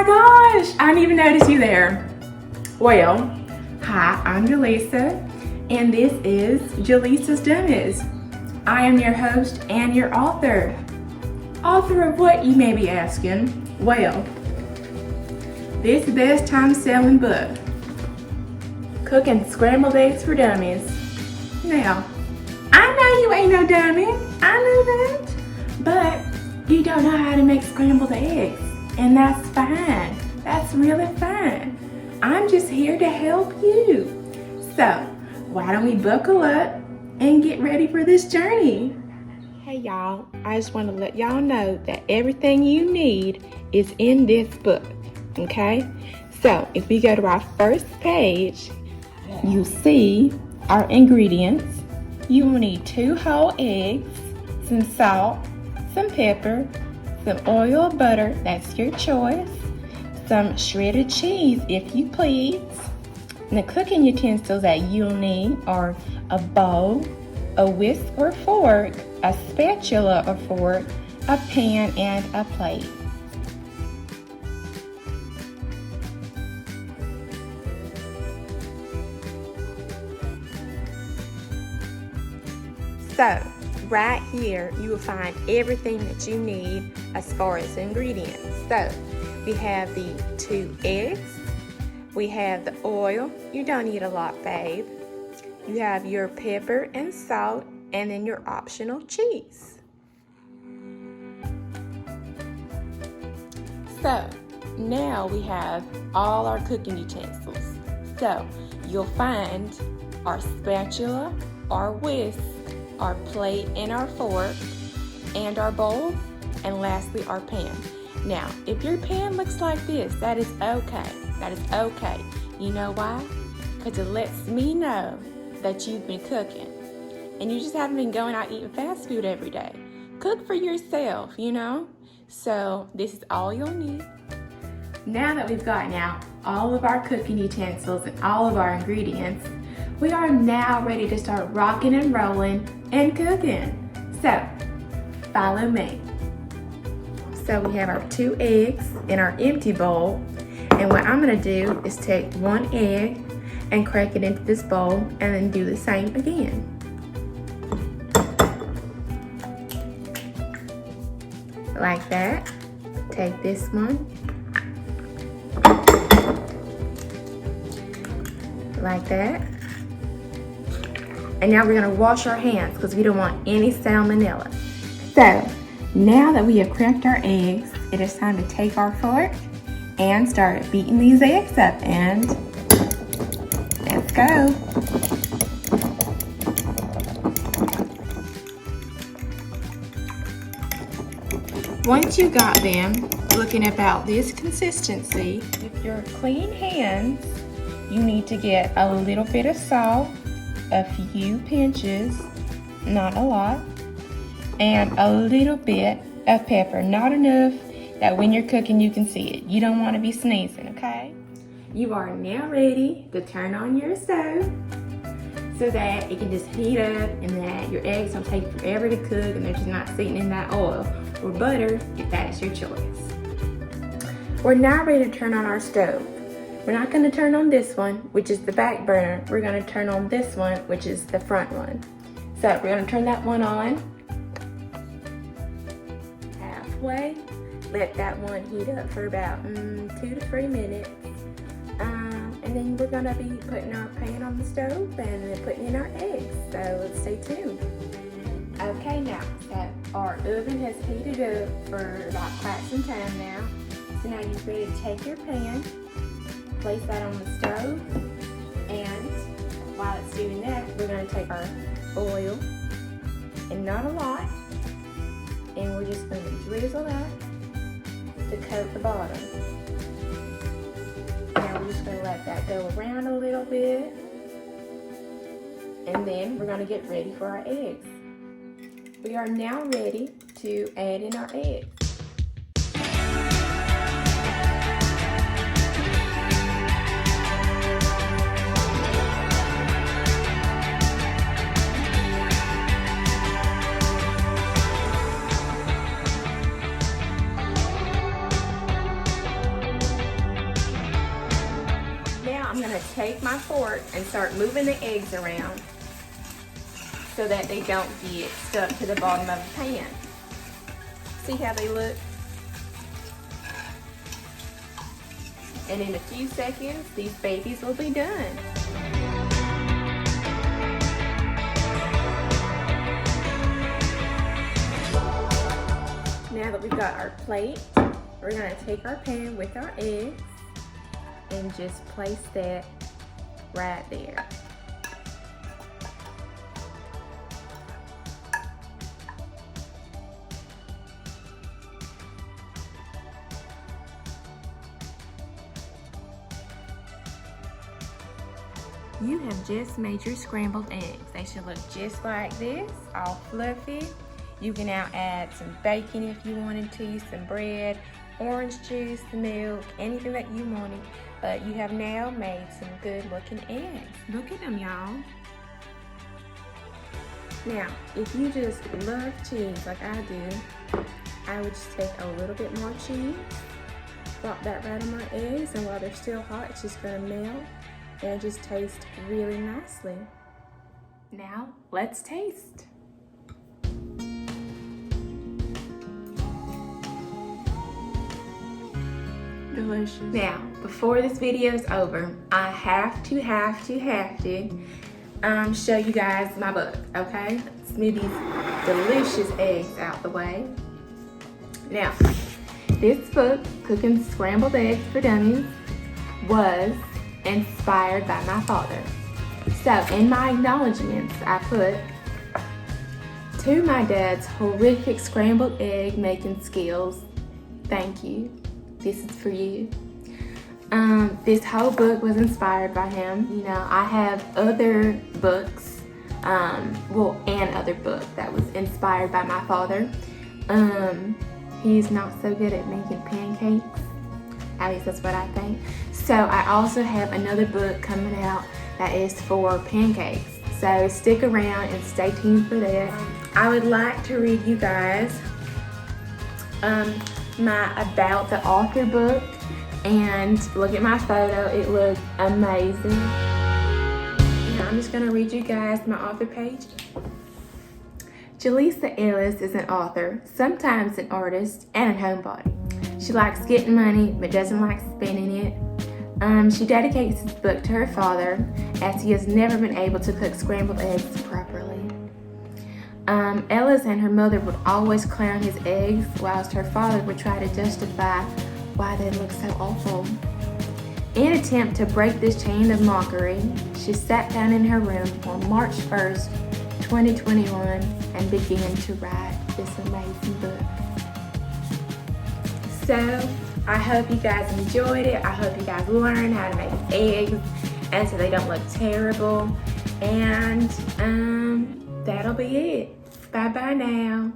my gosh, I didn't even notice you there. Well, hi, I'm Jaleesa, and this is Jaleesa's Dummies. I am your host and your author. Author of what, you may be asking? Well, this best time selling book, Cooking Scrambled Eggs for Dummies. Now, I know you ain't no dummy, I know that, but you don't know how to make scrambled eggs, and that's fine. That's really fine. I'm just here to help you. So, why don't we buckle up and get ready for this journey? Hey y'all, I just want to let y'all know that everything you need is in this book, okay? So, if we go to our first page, you'll see our ingredients. You will need 2 whole eggs, some salt, some pepper, some oil or butter, that's your choice, some shredded cheese if you please. And the cooking utensils that you'll need are a bowl, a whisk or fork, a spatula or fork, a pan, and a plate. So, right here, you will find everything that you need as far as ingredients. So, we have the 2 eggs, we have the oil, you don't need a lot, babe. You have your pepper and salt, and then your optional cheese. So, now we have all our cooking utensils. So, you'll find our spatula, our whisk, our plate and our fork, and our bowl, and lastly our pan. Now, if your pan looks like this, that is okay. That is okay. You know why? Because it lets me know that you've been cooking, and you just haven't been going out eating fast food every day. Cook for yourself, you know? So, this is all you'll need. Now that we've gotten out all of our cooking utensils and all of our ingredients, we are now ready to start rocking and rolling and cooking. So, follow me. So we have our 2 eggs in our empty bowl, and what I'm gonna do is take 1 egg and crack it into this bowl and then do the same again. Like that. Take this one. Like that. And now we're gonna wash our hands because we don't want any salmonella. So, now that we have cracked our eggs, it is time to take our fork and start beating these eggs up, and let's go. Once you got them looking about this consistency, with your clean hands, you need to get a little bit of salt, a few pinches, not a lot, and a little bit of pepper, not enough that when you're cooking you can see it. You don't want to be sneezing, okay? You are now ready to turn on your stove so that it can just heat up and that your eggs don't take forever to cook and they're just not sitting in that oil or butter, if that is your choice. We're now ready to turn on our stove. We're not going to turn on this one, which is the back burner. We're going to turn on this one, which is the front one. So we're going to turn that one on. Halfway. Let that one heat up for about 2 to 3 minutes. And then we're going to be putting our pan on the stove and then putting in our eggs. So let's stay tuned. Okay, now that our oven has heated up for about quite some time now. So now you're ready to take your pan, place that on the stove, and while it's doing that, we're going to take our oil, and not a lot, and we're just going to drizzle that to coat the bottom. Now we're just going to let that go around a little bit, and then we're going to get ready for our eggs. We are now ready to add in our eggs. take my fork and start moving the eggs around so that they don't get stuck to the bottom of the pan. See how they look? And in a few seconds, these babies will be done. Now that we've got our plate, we're gonna take our pan with our eggs and just place that right there. You have just made your scrambled eggs. They should look just like this, all fluffy. You can now add some bacon if you wanted to, some bread, orange juice, milk, anything that you wanted. But you have now made some good looking eggs. Look at them, y'all. Now, if you just love cheese like I do, I would just take a little bit more cheese, drop that right on my eggs, and while they're still hot, it's just gonna melt and just taste really nicely. Now, let's taste. Delicious. Now, before this video is over, I have to show you guys my book, okay? Let's move these delicious eggs out the way. Now, this book, Cooking Scrambled Eggs for Dummies, was inspired by my father. So in my acknowledgements, I put, to my dad's horrific scrambled egg making skills, thank you. This is for you. This whole book was inspired by him. You know, I have other books, another book that was inspired by my father. He's not so good at making pancakes. At least that's what I think. So I also have another book coming out that is for pancakes. So stick around and stay tuned for that. I would like to read you guys my About the Author book, and look at my photo, it looks amazing. Now I'm just gonna read you guys my author page. Jaleesa Ellis is an author, sometimes an artist, and a homebody. She likes getting money, but doesn't like spending it. She dedicates this book to her father, as he has never been able to cook scrambled eggs properly. Ellis and her mother would always clown his eggs, whilst her father would try to justify why they look so awful. In an attempt to break this chain of mockery, she sat down in her room on March 1st, 2021, and began to write this amazing book. So, I hope you guys enjoyed it. I hope you guys learned how to make eggs and so they don't look terrible. And that'll be it. Bye-bye now.